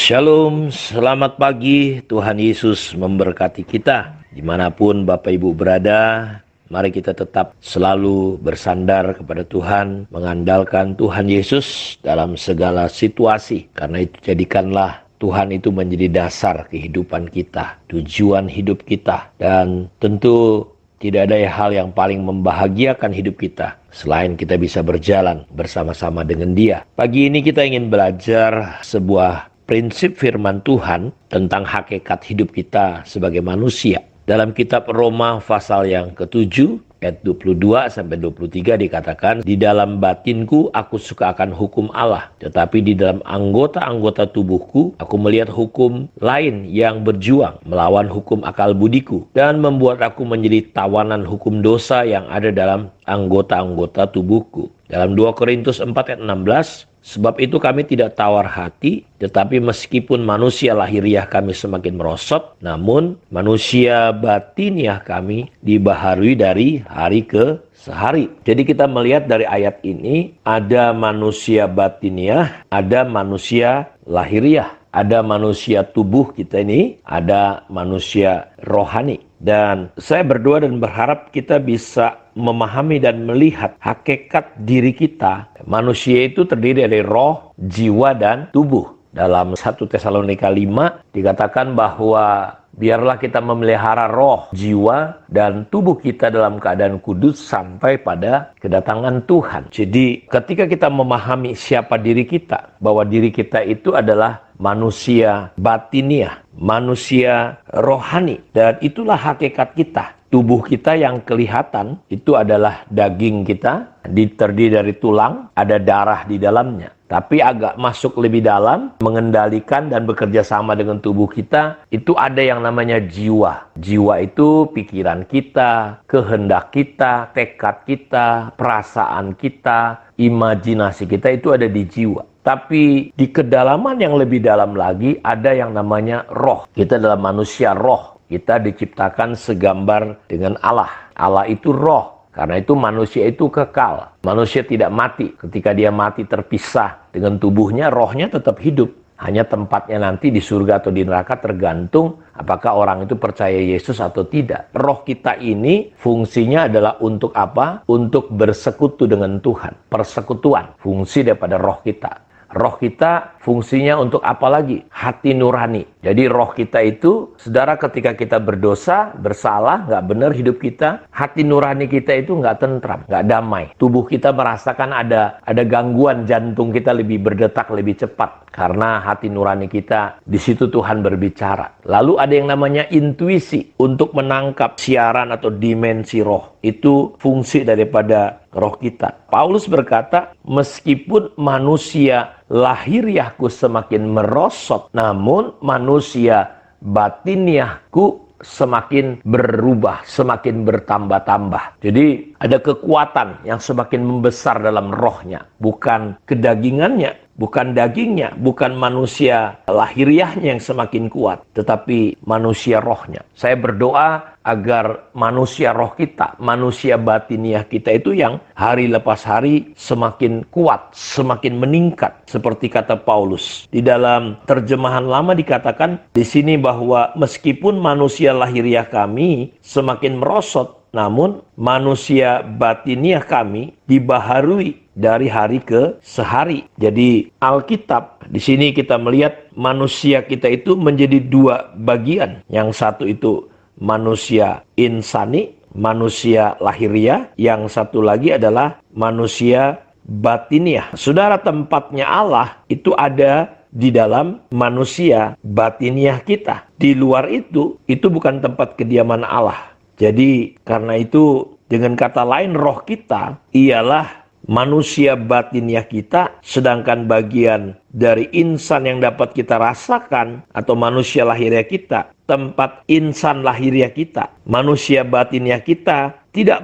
Shalom, selamat pagi. Tuhan Yesus memberkati kita. Dimanapun Bapak Ibu berada, mari kita tetap selalu bersandar kepada Tuhan, mengandalkan Tuhan Yesus dalam segala situasi. Karena itu jadikanlah Tuhan itu menjadi dasar kehidupan kita, tujuan hidup kita. Dan tentu tidak ada hal yang paling membahagiakan hidup kita selain kita bisa berjalan bersama-sama dengan Dia. Pagi ini kita ingin belajar sebuah prinsip firman Tuhan tentang hakikat hidup kita sebagai manusia. Dalam kitab Roma pasal yang ke-7 ayat 22 sampai 23 dikatakan, "Di dalam batinku aku suka akan hukum Allah, tetapi di dalam anggota-anggota tubuhku aku melihat hukum lain yang berjuang melawan hukum akal budiku dan membuat aku menjadi tawanan hukum dosa yang ada dalam anggota-anggota tubuhku." Dalam 2 Korintus 4 ayat 16, "Sebab itu kami tidak tawar hati, tetapi meskipun manusia lahiriah kami semakin merosot, namun manusia batiniah kami dibaharui dari hari ke sehari." Jadi kita melihat dari ayat ini, ada manusia batiniah, ada manusia lahiriah. Ada manusia tubuh kita ini, ada manusia rohani. Dan saya berdoa dan berharap kita bisa memahami dan melihat hakikat diri kita. Manusia itu terdiri dari roh, jiwa, dan tubuh. Dalam 1 Tesalonika 5 dikatakan bahwa biarlah kita memelihara roh, jiwa, dan tubuh kita dalam keadaan kudus sampai pada kedatangan Tuhan. Jadi ketika kita memahami siapa diri kita, bahwa diri kita itu adalah manusia batiniah, manusia rohani, dan itulah hakikat kita. Tubuh kita yang kelihatan itu adalah daging kita, terdiri dari tulang, ada darah di dalamnya. Tapi agak masuk lebih dalam, mengendalikan dan bekerja sama dengan tubuh kita, itu ada yang namanya jiwa. Jiwa itu pikiran kita, kehendak kita, tekad kita, perasaan kita, imajinasi kita itu ada di jiwa. Tapi di kedalaman yang lebih dalam lagi ada yang namanya roh. Kita adalah manusia roh. Kita diciptakan segambar dengan Allah. Allah itu roh. Karena itu manusia itu kekal. Manusia tidak mati. Ketika dia mati terpisah dengan tubuhnya, rohnya tetap hidup. Hanya tempatnya nanti di surga atau di neraka tergantung apakah orang itu percaya Yesus atau tidak. Roh kita ini fungsinya adalah untuk apa? Untuk bersekutu dengan Tuhan. Persekutuan, fungsi daripada roh kita. Roh kita fungsinya untuk apa lagi? Hati nurani. Jadi roh kita itu, saudara, ketika kita berdosa, bersalah, nggak benar hidup kita, hati nurani kita itu nggak tentram, nggak damai. Tubuh kita merasakan ada gangguan, jantung kita lebih berdetak lebih cepat. Karena hati nurani kita, di situ Tuhan berbicara. Lalu ada yang namanya intuisi untuk menangkap siaran atau dimensi roh. Itu fungsi daripada roh kita. Paulus berkata, "Meskipun manusia lahiriahku semakin merosot, namun manusia batiniahku semakin berubah, semakin bertambah-tambah." Jadi ada kekuatan yang semakin membesar dalam rohnya. Bukan kedagingannya, bukan dagingnya, bukan manusia lahiriahnya yang semakin kuat, tetapi manusia rohnya. Saya berdoa agar manusia roh kita, manusia batiniah kita itu yang hari lepas hari semakin kuat, semakin meningkat. Seperti kata Paulus. Di dalam terjemahan lama dikatakan di sini bahwa meskipun manusia lahiriah kami semakin merosot, namun manusia batiniah kami dibaharui dari hari ke sehari. Jadi Alkitab di sini kita melihat manusia kita itu menjadi dua bagian. Yang satu itu manusia insani, manusia lahiriah. Yang satu lagi adalah manusia batiniah. Saudara, tempatnya Allah itu ada di dalam manusia batiniah kita. Di luar itu bukan tempat kediaman Allah. Jadi karena itu dengan kata lain roh kita ialah manusia batiniah kita, sedangkan bagian dari insan yang dapat kita rasakan atau manusia lahiriah kita, tempat insan lahiriah kita, manusia batiniah kita tidak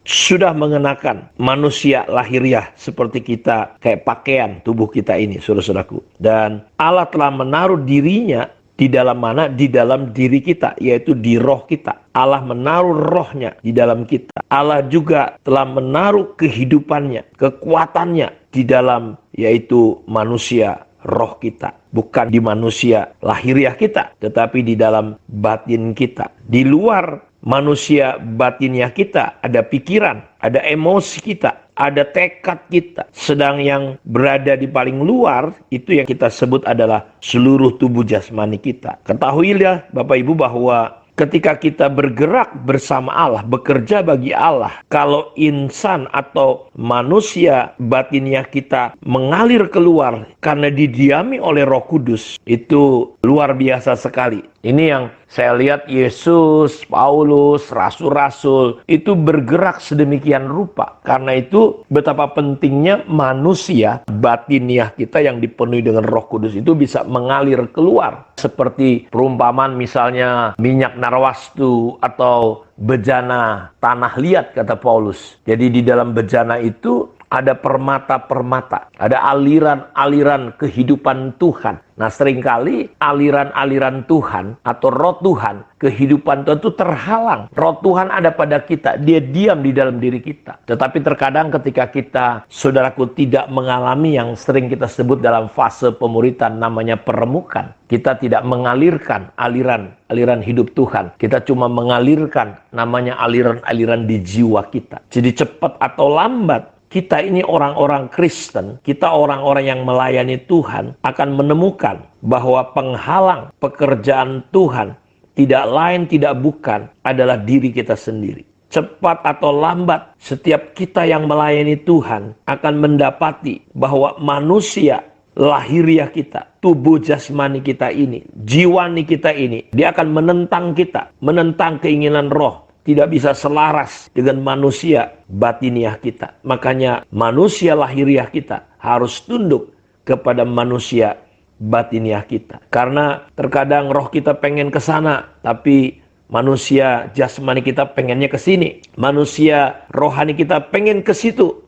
sudah mengenakan manusia lahiriah seperti kita, kayak pakaian tubuh kita ini, saudara-saudaraku. Dan Allah telah menaruh dirinya di dalam mana? Di dalam diri kita, yaitu di roh kita. Allah menaruh rohnya di dalam kita. Allah juga telah menaruh kehidupannya, kekuatannya di dalam, yaitu manusia roh kita, bukan di manusia lahiriah kita, tetapi di dalam batin kita. Di luar manusia batiniah kita ada pikiran, ada emosi kita, ada tekad kita. Sedang yang berada di paling luar, itu yang kita sebut adalah seluruh tubuh jasmani kita. Ketahuilah Bapak Ibu bahwa ketika kita bergerak bersama Allah, bekerja bagi Allah, kalau insan atau manusia batiniah kita mengalir keluar karena didiami oleh Roh Kudus, itu luar biasa sekali. Ini yang saya lihat Yesus, Paulus, rasul-rasul itu bergerak sedemikian rupa. Karena itu betapa pentingnya manusia batiniah kita yang dipenuhi dengan Roh Kudus itu bisa mengalir keluar. Seperti perumpamaan misalnya minyak narwastu atau bejana tanah liat, kata Paulus. Jadi di dalam bejana itu ada permata-permata, ada aliran-aliran kehidupan Tuhan. Nah, seringkali aliran-aliran Tuhan atau roh Tuhan, kehidupan Tuhan itu terhalang. Roh Tuhan ada pada kita, dia diam di dalam diri kita. Tetapi terkadang ketika kita, saudaraku, tidak mengalami yang sering kita sebut dalam fase pemuritan namanya peremukan. Kita tidak mengalirkan aliran hidup Tuhan. Kita cuma mengalirkan namanya aliran-aliran di jiwa kita. Jadi cepat atau lambat, kita ini orang-orang Kristen, kita orang-orang yang melayani Tuhan akan menemukan bahwa penghalang pekerjaan Tuhan tidak lain tidak bukan adalah diri kita sendiri. Cepat atau lambat, setiap kita yang melayani Tuhan akan mendapati bahwa manusia lahiriah kita, tubuh jasmani kita ini, jiwani kita ini, dia akan menentang kita, menentang keinginan roh. Tidak bisa selaras dengan manusia batiniah kita. Makanya manusia lahiriah kita harus tunduk kepada manusia batiniah kita. Karena terkadang roh kita pengen ke sana, tapi manusia jasmani kita pengennya ke sini. Manusia rohani kita pengen ke situ.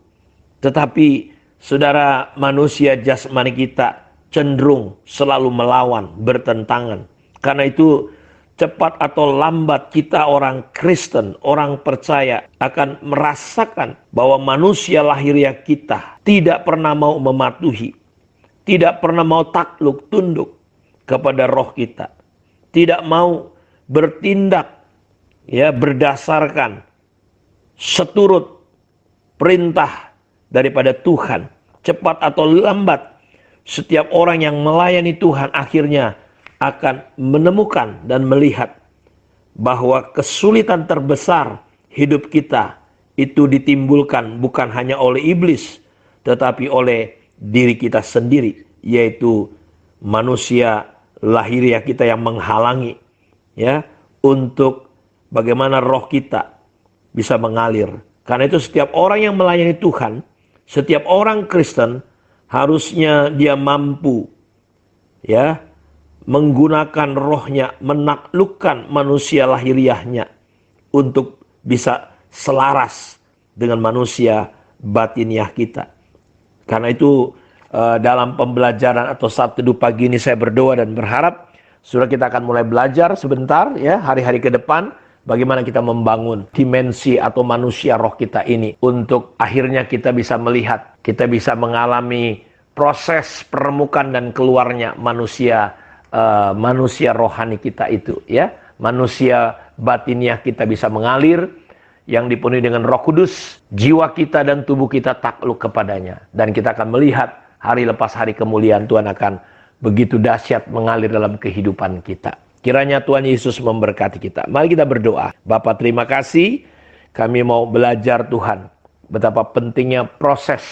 Tetapi saudara, manusia jasmani kita cenderung selalu melawan, bertentangan. Karena itu cepat atau lambat kita orang Kristen, orang percaya akan merasakan bahwa manusia lahiriah kita tidak pernah mau mematuhi, tidak pernah mau takluk tunduk kepada roh kita, tidak mau bertindak berdasarkan seturut perintah daripada Tuhan. Cepat atau lambat setiap orang yang melayani Tuhan akhirnya akan menemukan dan melihat bahwa kesulitan terbesar hidup kita itu ditimbulkan bukan hanya oleh iblis, tetapi oleh diri kita sendiri, yaitu manusia lahiriah kita yang menghalangi untuk bagaimana roh kita bisa mengalir. Karena itu setiap orang yang melayani Tuhan, setiap orang Kristen harusnya dia mampu menggunakan rohnya, menaklukkan manusia lahiriahnya untuk bisa selaras dengan manusia batiniah kita. Karena itu dalam pembelajaran atau saat teduh pagi ini saya berdoa dan berharap saudara kita akan mulai belajar sebentar hari-hari ke depan bagaimana kita membangun dimensi atau manusia roh kita ini untuk akhirnya kita bisa melihat, kita bisa mengalami proses peremukan dan keluarnya manusia rohani kita itu manusia batiniah kita bisa mengalir yang dipenuhi dengan Roh Kudus, jiwa kita dan tubuh kita takluk kepadanya, dan kita akan melihat hari lepas hari kemuliaan Tuhan akan begitu dahsyat mengalir dalam kehidupan kita. Kiranya Tuhan Yesus memberkati kita. Mari kita berdoa. Bapa, terima kasih, kami mau belajar Tuhan betapa pentingnya proses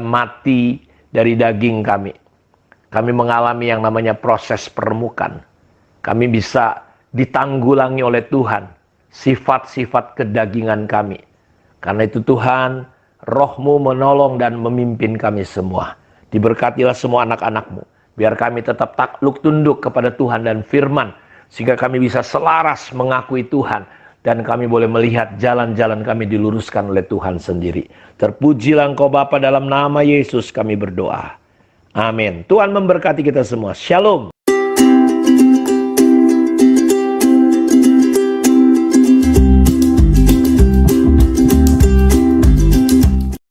mati dari daging kami. Kami mengalami yang namanya proses peremukan. Kami bisa ditanggulangi oleh Tuhan sifat-sifat kedagingan kami. Karena itu Tuhan, Roh-Mu menolong dan memimpin kami semua. Diberkatilah semua anak-anak-Mu. Biar kami tetap takluk tunduk kepada Tuhan dan firman. Sehingga kami bisa selaras mengakui Tuhan. Dan kami boleh melihat jalan-jalan kami diluruskan oleh Tuhan sendiri. Terpujilah Engkau Bapa, dalam nama Yesus kami berdoa. Amin. Tuhan memberkati kita semua. Shalom.